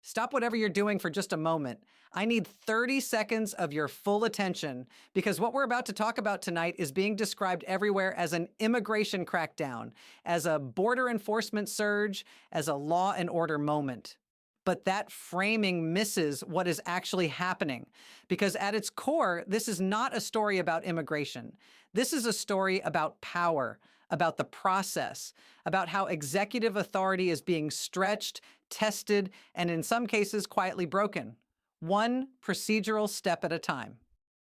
Stop whatever you're doing for just a moment. I need 30 seconds of your full attention because what we're about to talk about tonight is being described everywhere as an immigration crackdown, as a border enforcement surge, as a law and order moment. But that framing misses what is actually happening because at its core, this is not a story about immigration. This is a story about power, about the process, about how executive authority is being stretched, tested, and in some cases quietly broken, one procedural step at a time.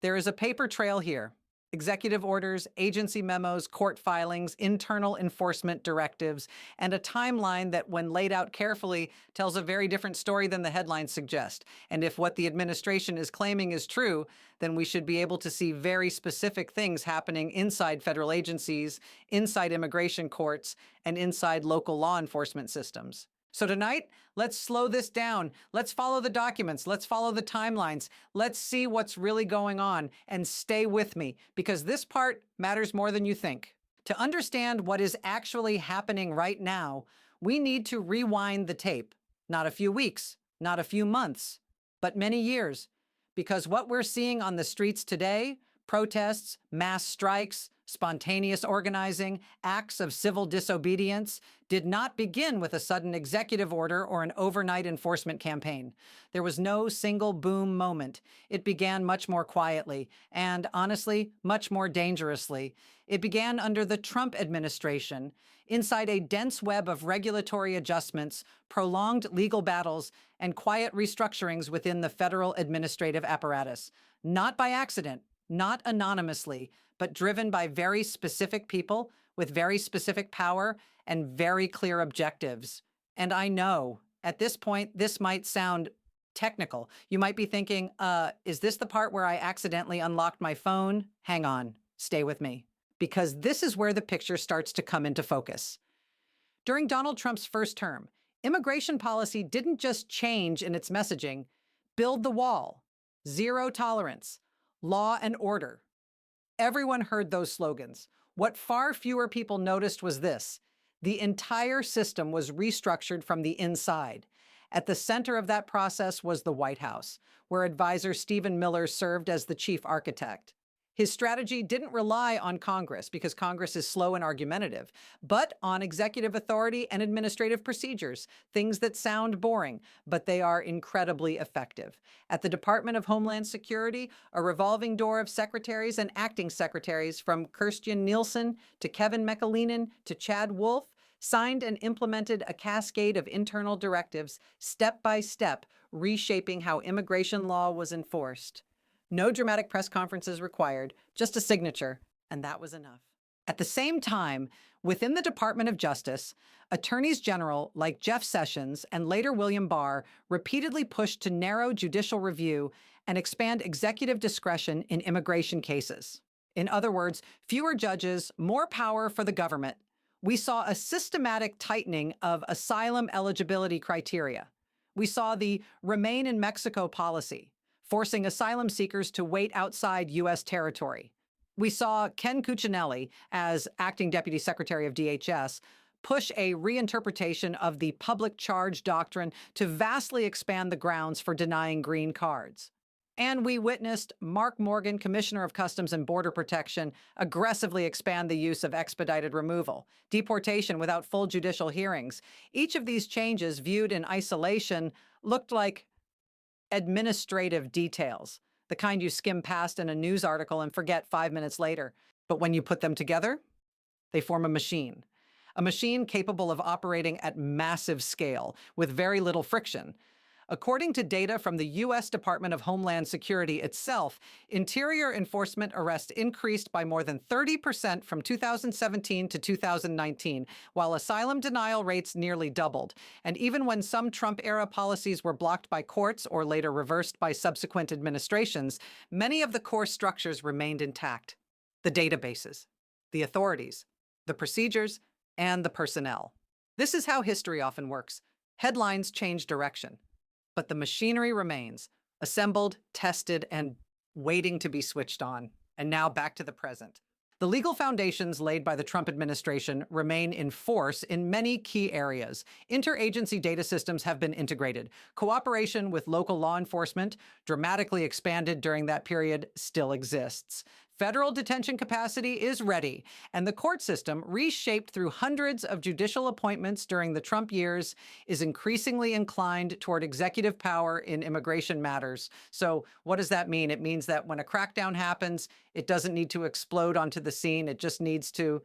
There is a paper trail here. Executive orders, agency memos, court filings, internal enforcement directives, and a timeline that, when laid out carefully, tells a very different story than the headlines suggest. And if what the administration is claiming is true, then we should be able to see very specific things happening inside federal agencies, inside immigration courts, and inside local law enforcement systems. So tonight, let's slow this down. Let's follow the documents. Let's follow the timelines. Let's see what's really going on and stay with me because this part matters more than you think. To understand what is actually happening right now, we need to rewind the tape. Not a few weeks, not a few months, but many years. Because what we're seeing on the streets today, protests, mass strikes, spontaneous organizing, acts of civil disobedience, did not begin with a sudden executive order or an overnight enforcement campaign. There was no single boom moment. It began much more quietly and, honestly, much more dangerously. It began under the Trump administration, inside a dense web of regulatory adjustments, prolonged legal battles, and quiet restructurings within the federal administrative apparatus. Not by accident, not anonymously, but driven by very specific people with very specific power and very clear objectives. And I know at this point, this might sound technical. You might be thinking, is this the part where I accidentally unlocked my phone? Hang on, stay with me, because this is where the picture starts to come into focus. During Donald Trump's first term, immigration policy didn't just change in its messaging, build the wall, zero tolerance, law and order. Everyone heard those slogans. What far fewer people noticed was this: the entire system was restructured from the inside. At the center of that process was the White House, where advisor Stephen Miller served as the chief architect. His strategy didn't rely on Congress, because Congress is slow and argumentative, but on executive authority and administrative procedures, things that sound boring, but they are incredibly effective. At the Department of Homeland Security, a revolving door of secretaries and acting secretaries, from Kirstjen Nielsen to Kevin McAleenan to Chad Wolf, signed and implemented a cascade of internal directives, step by step, reshaping how immigration law was enforced. No dramatic press conferences required, just a signature, and that was enough. At the same time, within the Department of Justice, attorneys general like Jeff Sessions and later William Barr repeatedly pushed to narrow judicial review and expand executive discretion in immigration cases. In other words, fewer judges, more power for the government. We saw a systematic tightening of asylum eligibility criteria. We saw the Remain in Mexico policy, forcing asylum seekers to wait outside U.S. territory. We saw Ken Cuccinelli, as acting deputy secretary of DHS, push a reinterpretation of the public charge doctrine to vastly expand the grounds for denying green cards. And we witnessed Mark Morgan, Commissioner of Customs and Border Protection, aggressively expand the use of expedited removal, deportation without full judicial hearings. Each of these changes, viewed in isolation, looked like administrative details, the kind you skim past in a news article and forget 5 minutes later. But when you put them together, they form a machine capable of operating at massive scale with very little friction. According to data from the U.S. Department of Homeland Security itself, interior enforcement arrests increased by more than 30% from 2017 to 2019, while asylum denial rates nearly doubled. And even when some Trump-era policies were blocked by courts or later reversed by subsequent administrations, many of the core structures remained intact: the databases, the authorities, the procedures, and the personnel. This is how history often works. Headlines change direction, but the machinery remains, assembled, tested, and waiting to be switched on. And now back to the present. The legal foundations laid by the Trump administration remain in force in many key areas. Interagency data systems have been integrated. Cooperation with local law enforcement, dramatically expanded during that period, still exists. Federal detention capacity is ready, and the court system, reshaped through hundreds of judicial appointments during the Trump years, is increasingly inclined toward executive power in immigration matters. So what does that mean? It means that when a crackdown happens, it doesn't need to explode onto the scene. It just needs to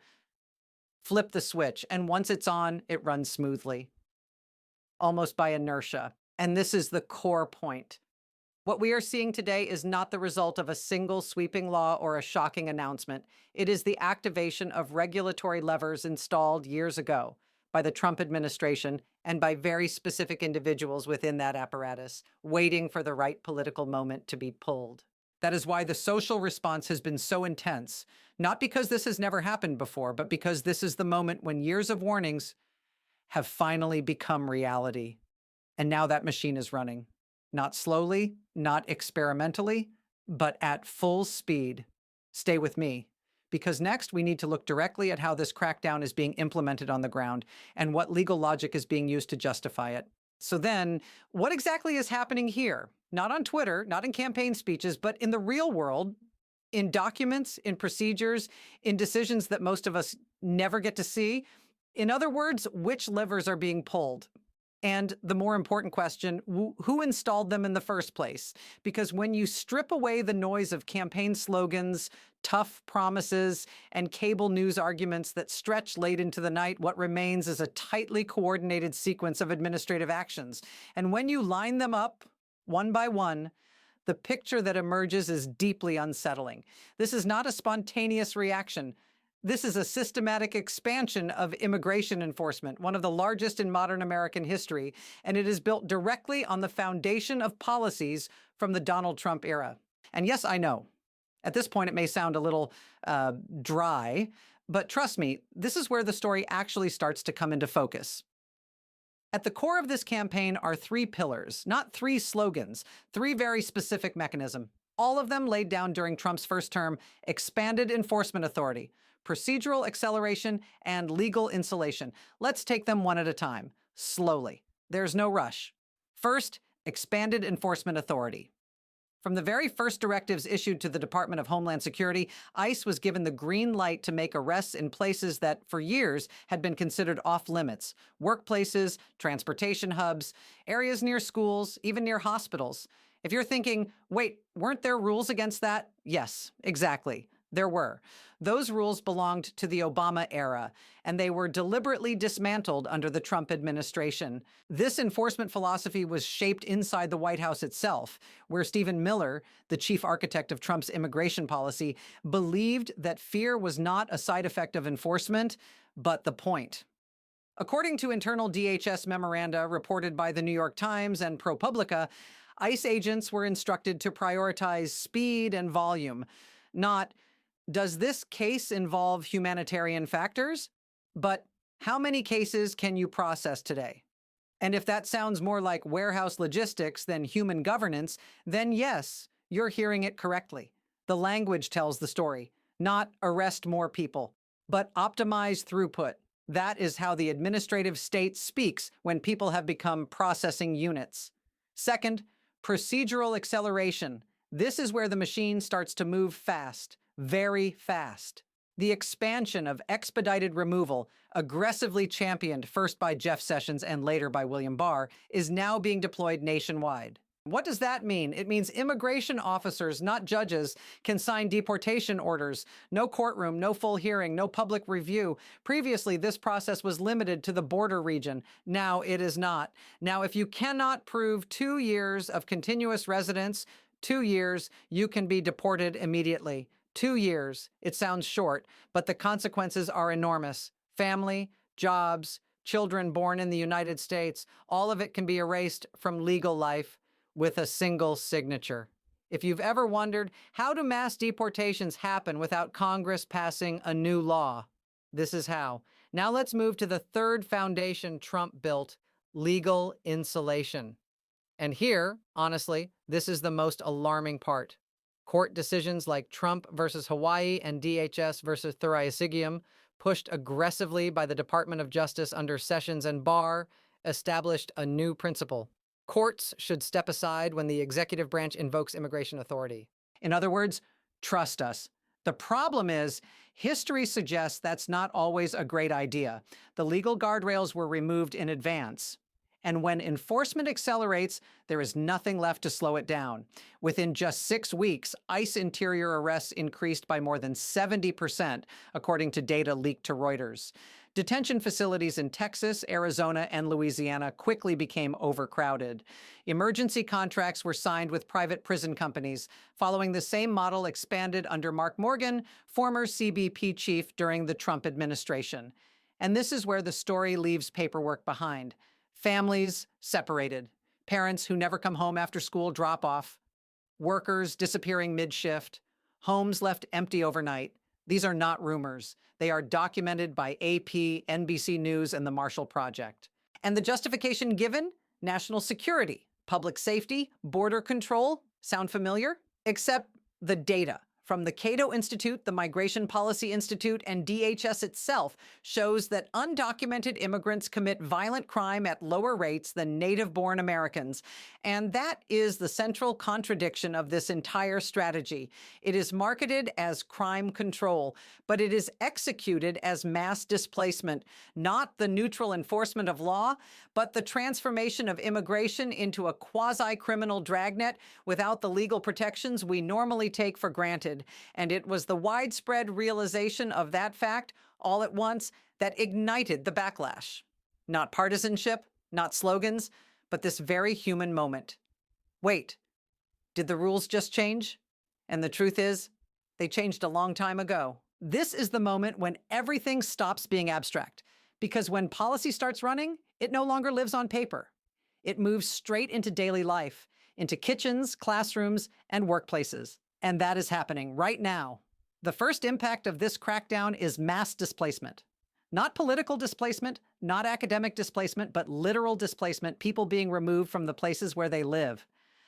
flip the switch. And once it's on, it runs smoothly, almost by inertia. And this is the core point. What we are seeing today is not the result of a single sweeping law or a shocking announcement. It is the activation of regulatory levers installed years ago by the Trump administration and by very specific individuals within that apparatus, waiting for the right political moment to be pulled. That is why the social response has been so intense, not because this has never happened before, but because this is the moment when years of warnings have finally become reality. And now that machine is running. Not slowly, not experimentally, but at full speed. Stay with me, because next we need to look directly at how this crackdown is being implemented on the ground and what legal logic is being used to justify it. So then, what exactly is happening here? Not on Twitter, not in campaign speeches, but in the real world, in documents, in procedures, in decisions that most of us never get to see. In other words, which levers are being pulled? And the more important question, who installed them in the first place? Because when you strip away the noise of campaign slogans, tough promises, and cable news arguments that stretch late into the night, what remains is a tightly coordinated sequence of administrative actions. And when you line them up, one by one, the picture that emerges is deeply unsettling. This is not a spontaneous reaction. This is a systematic expansion of immigration enforcement, one of the largest in modern American history, and it is built directly on the foundation of policies from the Donald Trump era. And yes, I know, at this point it may sound a little dry, but trust me, this is where the story actually starts to come into focus. At the core of this campaign are three pillars, not three slogans, three very specific mechanisms. All of them laid down during Trump's first term: expanded enforcement authority, procedural acceleration, and legal insulation. Let's take them one at a time, slowly. There's no rush. First, expanded enforcement authority. From the very first directives issued to the Department of Homeland Security, ICE was given the green light to make arrests in places that, for years, had been considered off-limits: workplaces, transportation hubs, areas near schools, even near hospitals. If you're thinking, wait, weren't there rules against that? Yes, exactly. There were. Those rules belonged to the Obama era, and they were deliberately dismantled under the Trump administration. This enforcement philosophy was shaped inside the White House itself, where Stephen Miller, the chief architect of Trump's immigration policy, believed that fear was not a side effect of enforcement, but the point. According to internal DHS memoranda reported by the New York Times and ProPublica, ICE agents were instructed to prioritize speed and volume, not does this case involve humanitarian factors, but how many cases can you process today? And if that sounds more like warehouse logistics than human governance, then yes, you're hearing it correctly. The language tells the story, not arrest more people, but optimize throughput. That is how the administrative state speaks when people have become processing units. Second, procedural acceleration. This is where the machine starts to move fast. Very fast. The expansion of expedited removal, aggressively championed first by Jeff Sessions and later by William Barr, is now being deployed nationwide. What does that mean? It means immigration officers, not judges, can sign deportation orders. No courtroom, no full hearing, no public review. Previously, this process was limited to the border region. Now it is not. Now, if you cannot prove 2 years of continuous residence, 2 years, you can be deported immediately. 2 years. It sounds short, but the consequences are enormous. Family, jobs, children born in the United States, all of it can be erased from legal life with a single signature. If you've ever wondered, how do mass deportations happen without Congress passing a new law? This is how. Now let's move to the third foundation Trump built: legal insulation. And here, honestly, this is the most alarming part. Court decisions like Trump versus Hawaii and DHS versus Thuraissigium, pushed aggressively by the Department of Justice under Sessions and Barr, established a new principle. Courts should step aside when the executive branch invokes immigration authority. In other words, trust us. The problem is, history suggests that's not always a great idea. The legal guardrails were removed in advance. And when enforcement accelerates, there is nothing left to slow it down. Within just 6 weeks, ICE interior arrests increased by more than 70%, according to data leaked to Reuters. Detention facilities in Texas, Arizona, and Louisiana quickly became overcrowded. Emergency contracts were signed with private prison companies, following the same model expanded under Mark Morgan, former CBP chief during the Trump administration. And this is where the story leaves paperwork behind. Families separated, parents who never come home after school drop off, workers disappearing mid-shift, homes left empty overnight. These are not rumors. They are documented by AP, NBC News, and the Marshall Project. And the justification given? National security, public safety, border control. Sound familiar? Except the data from the Cato Institute, the Migration Policy Institute, and DHS itself shows that undocumented immigrants commit violent crime at lower rates than native-born Americans. And that is the central contradiction of this entire strategy. It is marketed as crime control, but it is executed as mass displacement, not the neutral enforcement of law, but the transformation of immigration into a quasi-criminal dragnet without the legal protections we normally take for granted. And it was the widespread realization of that fact all at once that ignited the backlash. Not partisanship, not slogans, but this very human moment. Wait, did the rules just change? And the truth is, they changed a long time ago. This is the moment when everything stops being abstract, because when policy starts running, it no longer lives on paper. It moves straight into daily life, into kitchens, classrooms, and workplaces. And that is happening right now. The first impact of this crackdown is mass displacement. Not political displacement, not academic displacement, but literal displacement, people being removed from the places where they live.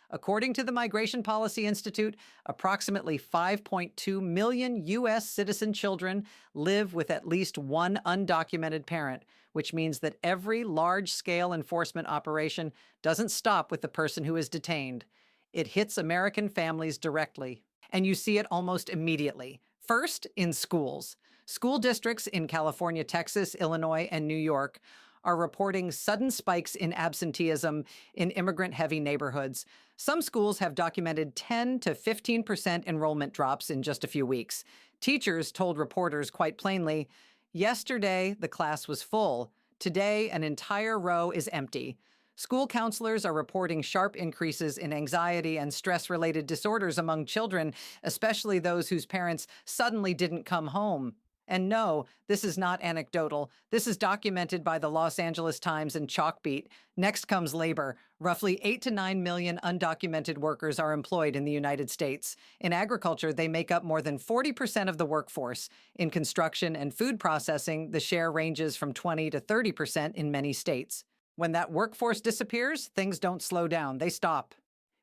According to the Migration Policy Institute, approximately 5.2 million U.S. citizen children live with at least one undocumented parent, which means that every large-scale enforcement operation doesn't stop with the person who is detained. It hits American families directly, and you see it almost immediately. First, in schools. School districts in California, Texas, Illinois, and New York are reporting sudden spikes in absenteeism in immigrant-heavy neighborhoods. Some schools have documented 10 to 15% enrollment drops in just a few weeks. Teachers told reporters quite plainly, "Yesterday, the class was full. Today, an entire row is empty." School counselors are reporting sharp increases in anxiety and stress-related disorders among children, especially those whose parents suddenly didn't come home. And no, this is not anecdotal. This is documented by the Los Angeles Times and Chalkbeat. Next comes labor. Roughly 8 to 9 million undocumented workers are employed in the United States. In agriculture, they make up more than 40% of the workforce. In construction and food processing, the share ranges from 20 to 30% in many states. When that workforce disappears, things don't slow down, they stop.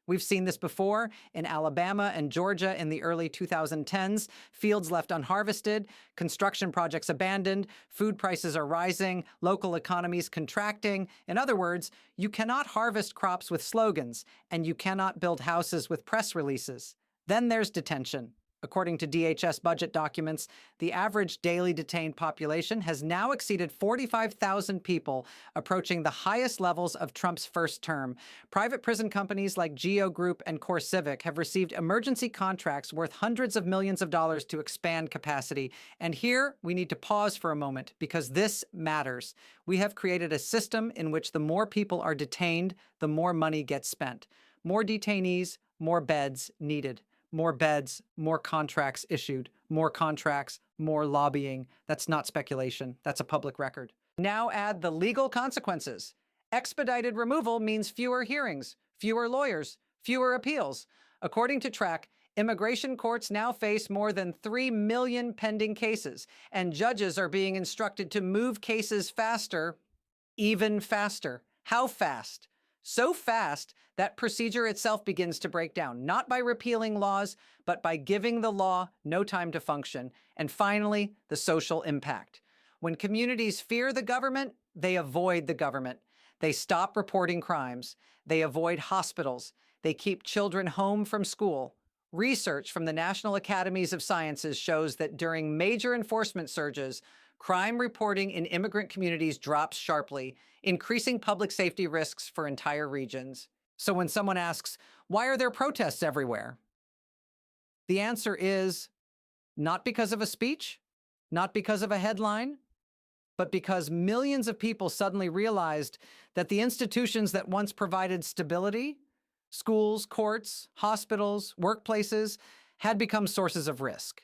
We've seen this before in Alabama and Georgia in the early 2010s. Fields left unharvested, construction projects abandoned, food prices are rising, local economies contracting. In other words, you cannot harvest crops with slogans, and you cannot build houses with press releases. Then there's detention. According to DHS budget documents, the average daily detained population has now exceeded 45,000 people, approaching the highest levels of Trump's first term. Private prison companies like Geo Group and CoreCivic have received emergency contracts worth hundreds of millions of dollars to expand capacity. And here, we need to pause for a moment, because this matters. We have created a system in which the more people are detained, the more money gets spent. More detainees, more beds needed. More beds, more contracts issued, more contracts, more lobbying. That's not speculation. That's a public record. Now add the legal consequences. Expedited removal means fewer hearings, fewer lawyers, fewer appeals. According to Track, immigration courts now face more than 3 million pending cases, and judges are being instructed to move cases faster, even faster. How fast? So fast that procedure itself begins to break down, not by repealing laws, but by giving the law no time to function. And finally, the social impact. When communities fear the government, they avoid the government. They stop reporting crimes. They avoid hospitals. They keep children home from school. Research from the National Academies of Sciences shows that during major enforcement surges, crime reporting in immigrant communities drops sharply, increasing public safety risks for entire regions. So when someone asks, why are there protests everywhere? The answer is not because of a speech, not because of a headline, but because millions of people suddenly realized that the institutions that once provided stability, schools, courts, hospitals, workplaces, had become sources of risk.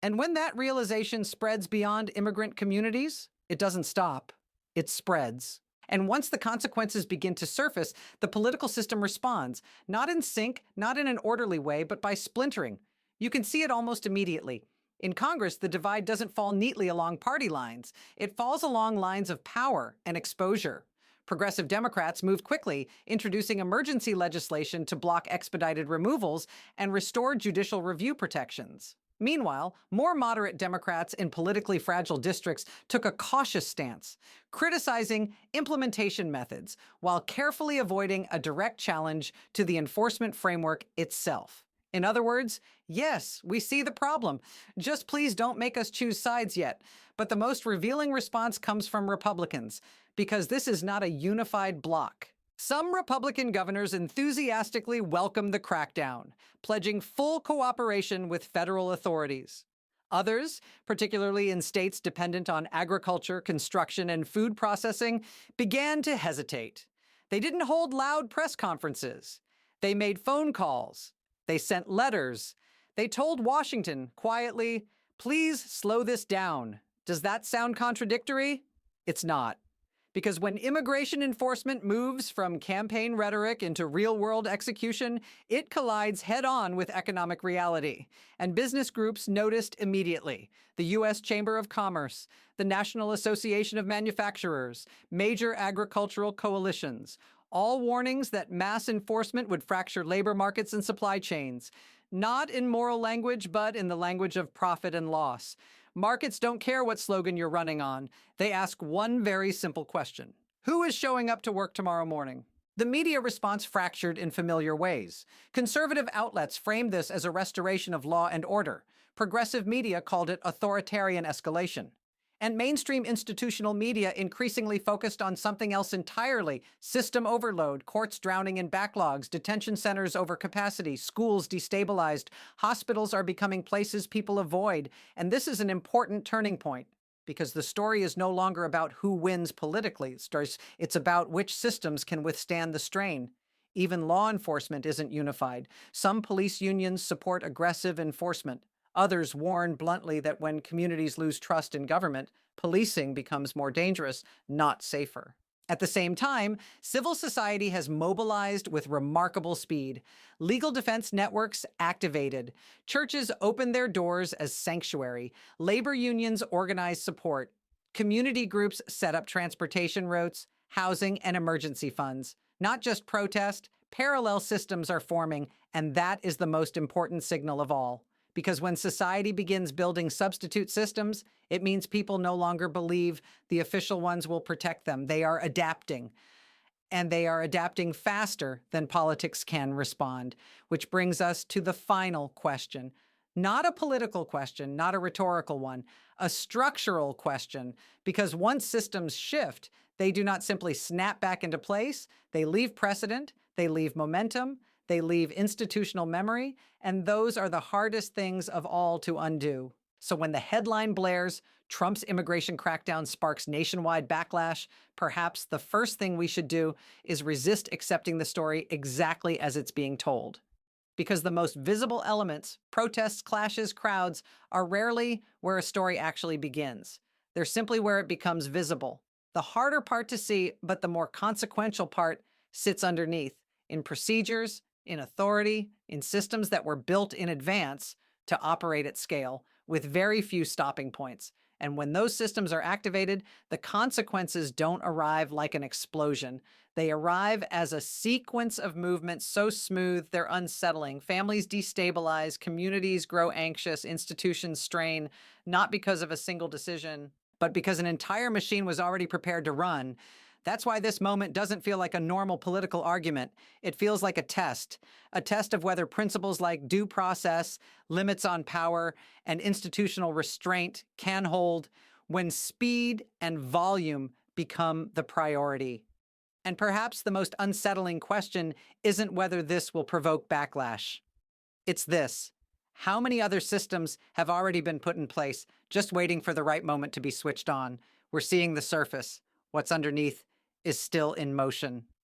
And when that realization spreads beyond immigrant communities, it doesn't stop, it spreads. And once the consequences begin to surface, the political system responds, not in sync, not in an orderly way, but by splintering. You can see it almost immediately. In Congress, the divide doesn't fall neatly along party lines. It falls along lines of power and exposure. Progressive Democrats moved quickly, introducing emergency legislation to block expedited removals and restore judicial review protections. Meanwhile, more moderate Democrats in politically fragile districts took a cautious stance, criticizing implementation methods while carefully avoiding a direct challenge to the enforcement framework itself. In other words, yes, we see the problem. Just please don't make us choose sides yet. But the most revealing response comes from Republicans, because this is not a unified bloc. Some Republican governors enthusiastically welcomed the crackdown, pledging full cooperation with federal authorities. Others, particularly in states dependent on agriculture, construction, and food processing, began to hesitate. They didn't hold loud press conferences. They made phone calls. They sent letters. They told Washington quietly, please slow this down. Does that sound contradictory? It's not. Because when immigration enforcement moves from campaign rhetoric into real-world execution, it collides head-on with economic reality. And business groups noticed immediately. The U.S. Chamber of Commerce, the National Association of Manufacturers, major agricultural coalitions, all warnings that mass enforcement would fracture labor markets and supply chains. Not in moral language, but in the language of profit and loss. Markets don't care what slogan you're running on. They ask one very simple question. Who is showing up to work tomorrow morning? The media response fractured in familiar ways. Conservative outlets framed this as a restoration of law and order. Progressive media called it authoritarian escalation. And mainstream institutional media increasingly focused on something else entirely: system overload, courts drowning in backlogs, detention centers over capacity, schools destabilized, hospitals are becoming places people avoid. And this is an important turning point, because the story is no longer about who wins politically. It's about which systems can withstand the strain. Even law enforcement isn't unified. Some police unions support aggressive enforcement. Others warn bluntly that when communities lose trust in government, policing becomes more dangerous, not safer. At the same time, civil society has mobilized with remarkable speed. Legal defense networks activated. Churches opened their doors as sanctuary. Labor unions organized support. Community groups set up transportation routes, housing, and emergency funds. Not just protest, parallel systems are forming, and that is the most important signal of all. Because when society begins building substitute systems, it means people no longer believe the official ones will protect them. They are adapting. And they are adapting faster than politics can respond. Which brings us to the final question. Not a political question, not a rhetorical one, a structural question. Because once systems shift, they do not simply snap back into place. They leave precedent, they leave momentum, they leave institutional memory, and those are the hardest things of all to undo. So when the headline blares, Trump's immigration crackdown sparks nationwide backlash, perhaps the first thing we should do is resist accepting the story exactly as it's being told. Because the most visible elements, protests, clashes, crowds, are rarely where a story actually begins. They're simply where it becomes visible. The harder part to see, but the more consequential part, sits underneath, in procedures, in authority, in systems that were built in advance to operate at scale, with very few stopping points. And when those systems are activated, the consequences don't arrive like an explosion. They arrive as a sequence of movements so smooth they're unsettling. Families destabilize, communities grow anxious, institutions strain, not because of a single decision, but because an entire machine was already prepared to run. That's why this moment doesn't feel like a normal political argument. It feels like a test of whether principles like due process, limits on power, and institutional restraint can hold when speed and volume become the priority. And perhaps the most unsettling question isn't whether this will provoke backlash. It's this: how many other systems have already been put in place, just waiting for the right moment to be switched on? We're seeing the surface. What's underneath is still in motion.